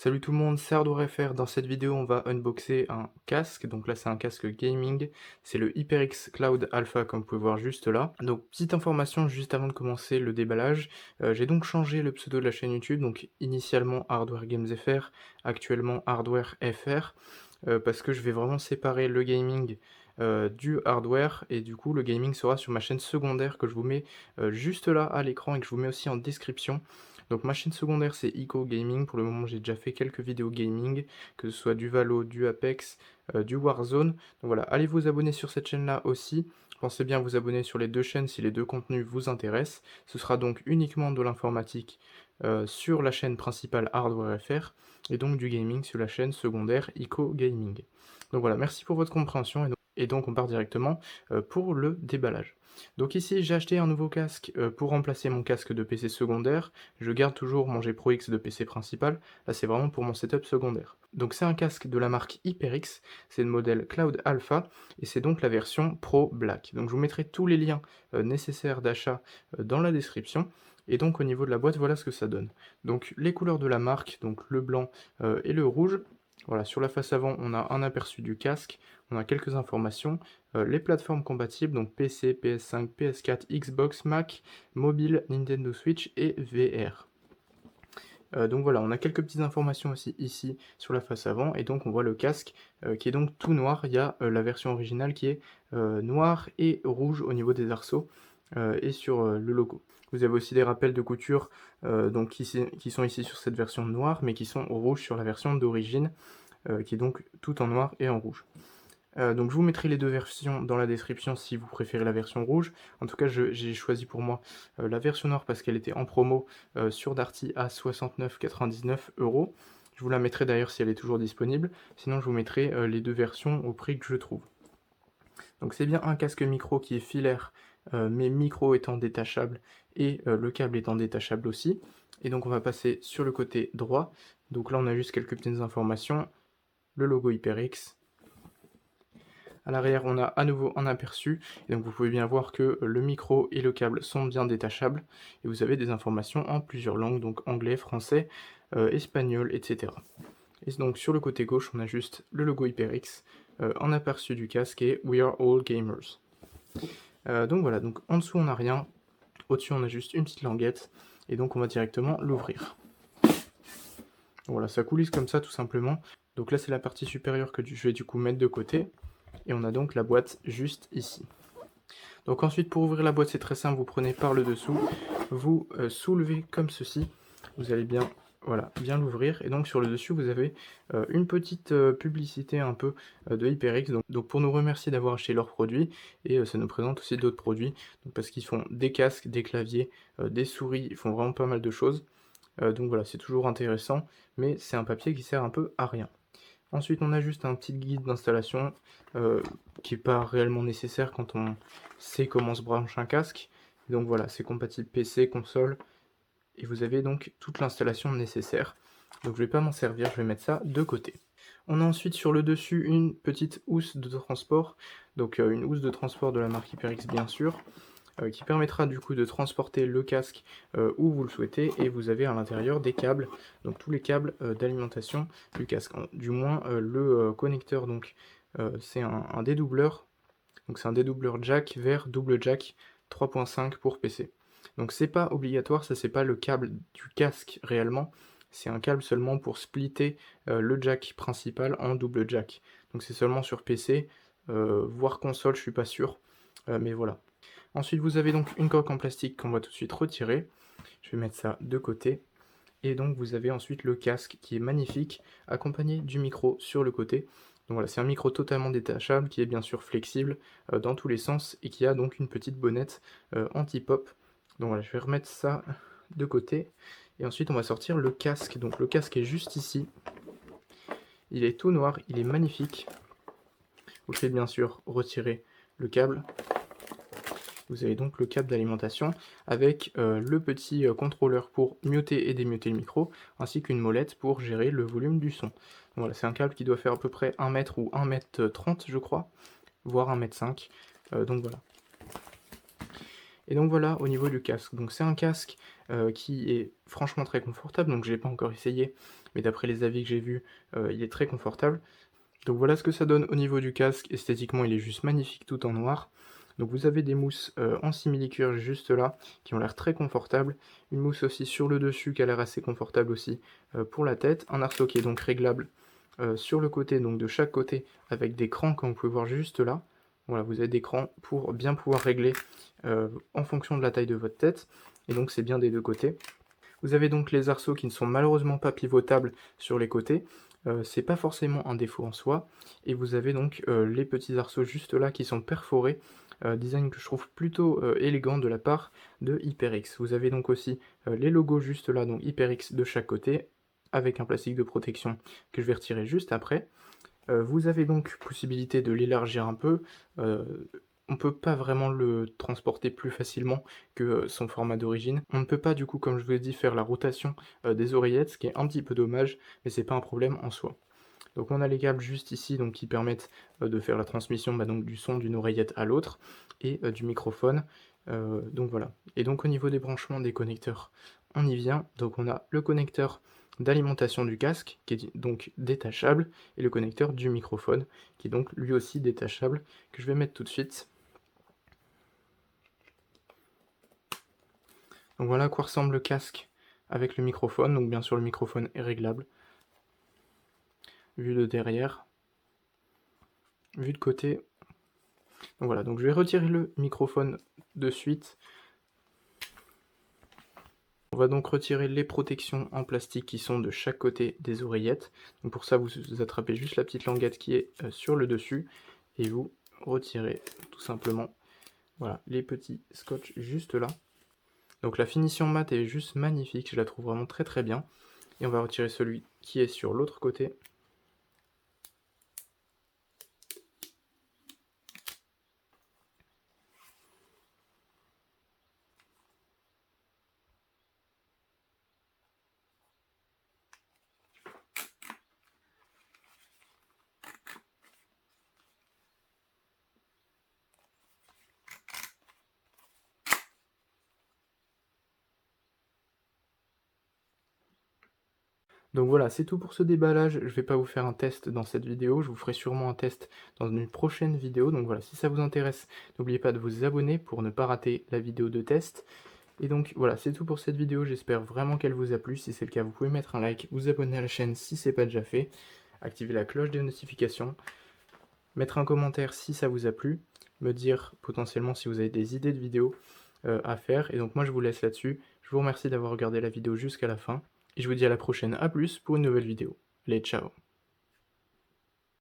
Salut tout le monde, c'est Hardware.fr. Dans cette vidéo, on va unboxer un casque. Donc là, c'est un casque gaming. C'est le HyperX Cloud Alpha, comme vous pouvez voir juste là. Donc, petite information juste avant de commencer le déballage. J'ai donc changé le pseudo de la chaîne YouTube. Donc, initialement Hardware Games FR, actuellement Hardware FR. Parce que je vais vraiment séparer le gaming du hardware, et du coup le gaming sera sur ma chaîne secondaire que je vous mets juste là à l'écran et que je vous mets aussi en description. Donc ma chaîne secondaire c'est Ico Gaming. Pour le moment j'ai déjà fait quelques vidéos gaming, que ce soit du Valo, du Apex, du Warzone. Donc voilà, allez vous abonner sur cette chaîne là aussi. Pensez bien à vous abonner sur les deux chaînes si les deux contenus vous intéressent. Ce sera donc uniquement de l'informatique sur la chaîne principale Hardware FR, et donc du gaming sur la chaîne secondaire Ico Gaming. Donc voilà, merci pour votre compréhension, et donc on part directement pour le déballage. Donc ici j'ai acheté un nouveau casque pour remplacer mon casque de PC secondaire. Je garde toujours mon G Pro X de PC principal, là c'est vraiment pour mon setup secondaire. Donc c'est un casque de la marque HyperX, c'est le modèle Cloud Alpha, et c'est donc la version Pro Black. Donc je vous mettrai tous les liens nécessaires d'achat dans la description. Et donc au niveau de la boîte, voilà ce que ça donne. Donc les couleurs de la marque, donc le blanc et le rouge. Voilà, sur la face avant, on a un aperçu du casque, on a quelques informations, les plateformes compatibles, donc PC, PS5, PS4, Xbox, Mac, mobile, Nintendo Switch et VR. Donc voilà, on a quelques petites informations aussi ici sur la face avant, et donc on voit le casque qui est donc tout noir. Il y a la version originale qui est noire et rouge au niveau des arceaux et sur le logo. Vous avez aussi des rappels de couture donc qui sont ici sur cette version noire, mais qui sont rouges sur la version d'origine, qui est donc tout en noir et en rouge. Donc je vous mettrai les deux versions dans la description si vous préférez la version rouge. En tout cas, j'ai choisi pour moi la version noire parce qu'elle était en promo sur Darty à 69,99 €. Je vous la mettrai d'ailleurs si elle est toujours disponible. Sinon, je vous mettrai les deux versions au prix que je trouve. Donc c'est bien un casque micro qui est filaire, mais micro étant détachable, et le câble étant détachable aussi. Et donc on va passer sur le côté droit. Donc là on a juste quelques petites informations. Le logo HyperX. À l'arrière, on a à nouveau un aperçu, et donc vous pouvez bien voir que le micro et le câble sont bien détachables, et vous avez des informations en plusieurs langues, donc anglais, français, espagnol, etc. Et donc sur le côté gauche, on a juste le logo HyperX en aperçu du casque et We are all gamers. Donc voilà, donc en dessous on n'a rien, au-dessus on a juste une petite languette, et donc on va directement l'ouvrir. Voilà, ça coulisse comme ça tout simplement. Donc là c'est la partie supérieure que je vais du coup mettre de côté, et on a donc la boîte juste ici. Donc ensuite, pour ouvrir la boîte, c'est très simple, vous prenez par le dessous, vous soulevez comme ceci, vous allez bien, voilà, bien l'ouvrir, et donc sur le dessus, vous avez une petite publicité un peu de HyperX, donc pour nous remercier d'avoir acheté leurs produits, et ça nous présente aussi d'autres produits, donc parce qu'ils font des casques, des claviers, des souris, ils font vraiment pas mal de choses, donc voilà, c'est toujours intéressant, mais c'est un papier qui sert un peu à rien. Ensuite, on a juste un petit guide d'installation qui n'est pas réellement nécessaire quand on sait comment se branche un casque. Donc voilà, c'est compatible PC, console, et vous avez donc toute l'installation nécessaire. Donc je ne vais pas m'en servir, je vais mettre ça de côté. On a ensuite sur le dessus une petite housse de transport, donc une housse de transport de la marque HyperX bien sûr, qui permettra du coup de transporter le casque où vous le souhaitez, et vous avez à l'intérieur des câbles, donc tous les câbles d'alimentation du casque, du moins le connecteur, donc c'est un dédoubleur, donc c'est un dédoubleur jack vers double jack 3.5 pour PC. Donc c'est pas obligatoire, ça c'est pas le câble du casque réellement, c'est un câble seulement pour splitter le jack principal en double jack. Donc c'est seulement sur PC, voire console, je suis pas sûr, mais voilà. Ensuite, vous avez donc une coque en plastique qu'on va tout de suite retirer. Je vais mettre ça de côté. Et donc, vous avez ensuite le casque qui est magnifique, accompagné du micro sur le côté. Donc voilà, c'est un micro totalement détachable qui est bien sûr flexible dans tous les sens, et qui a donc une petite bonnette anti-pop. Donc voilà, je vais remettre ça de côté. Et ensuite, on va sortir le casque. Donc le casque est juste ici. Il est tout noir, il est magnifique. Vous faites bien sûr retirer le câble. Vous avez donc le câble d'alimentation avec le petit contrôleur pour muter et démuter le micro, ainsi qu'une molette pour gérer le volume du son. Voilà, c'est un câble qui doit faire à peu près 1 mètre ou 1 m 30 je crois, voire 1 m 5. Donc voilà. Et donc voilà au niveau du casque. Donc c'est un casque qui est franchement très confortable, donc je l'ai pas encore essayé, mais d'après les avis que j'ai vus, il est très confortable. Donc voilà ce que ça donne au niveau du casque. Esthétiquement, il est juste magnifique tout en noir. Donc vous avez des mousses en simili-cuir juste là, qui ont l'air très confortables. Une mousse aussi sur le dessus qui a l'air assez confortable aussi pour la tête. Un arceau qui est donc réglable sur le côté, donc de chaque côté, avec des crans comme vous pouvez voir juste là. Voilà, vous avez des crans pour bien pouvoir régler en fonction de la taille de votre tête. Et donc c'est bien des deux côtés. Vous avez donc les arceaux qui ne sont malheureusement pas pivotables sur les côtés. C'est pas forcément un défaut en soi. Et vous avez donc les petits arceaux juste là qui sont perforés. Design que je trouve plutôt élégant de la part de HyperX. Vous avez donc aussi les logos juste là, donc HyperX de chaque côté, avec un plastique de protection que je vais retirer juste après. Vous avez donc possibilité de l'élargir un peu. On peut pas vraiment le transporter plus facilement que son format d'origine. On ne peut pas du coup, comme je vous ai dit, faire la rotation des oreillettes, ce qui est un petit peu dommage, mais c'est pas un problème en soi. Donc on a les câbles juste ici donc, qui permettent de faire la transmission donc, du son d'une oreillette à l'autre et du microphone. Donc voilà. Et donc au niveau des branchements des connecteurs, on y vient. Donc on a le connecteur d'alimentation du casque qui est donc détachable et le connecteur du microphone qui est donc lui aussi détachable que je vais mettre tout de suite. Donc voilà à quoi ressemble le casque avec le microphone. Donc bien sûr le microphone est réglable. Vue de derrière, vue de côté. Donc voilà, donc je vais retirer le microphone de suite. On va donc retirer les protections en plastique qui sont de chaque côté des oreillettes. Donc pour ça, vous attrapez juste la petite languette qui est sur le dessus et vous retirez tout simplement voilà, les petits scotch juste là. Donc la finition mat est juste magnifique, je la trouve vraiment très très bien. Et on va retirer celui qui est sur l'autre côté. Donc voilà, c'est tout pour ce déballage. Je vais pas vous faire un test dans cette vidéo, je vous ferai sûrement un test dans une prochaine vidéo. Donc voilà, si ça vous intéresse, n'oubliez pas de vous abonner pour ne pas rater la vidéo de test. Et donc voilà, c'est tout pour cette vidéo, j'espère vraiment qu'elle vous a plu. Si c'est le cas, vous pouvez mettre un like, vous abonner à la chaîne si c'est pas déjà fait, activer la cloche des notifications, mettre un commentaire si ça vous a plu, me dire potentiellement si vous avez des idées de vidéos à faire. Et donc moi je vous laisse là-dessus. Je vous remercie d'avoir regardé la vidéo jusqu'à la fin. Et je vous dis à la prochaine, à plus pour une nouvelle vidéo. Allez, ciao!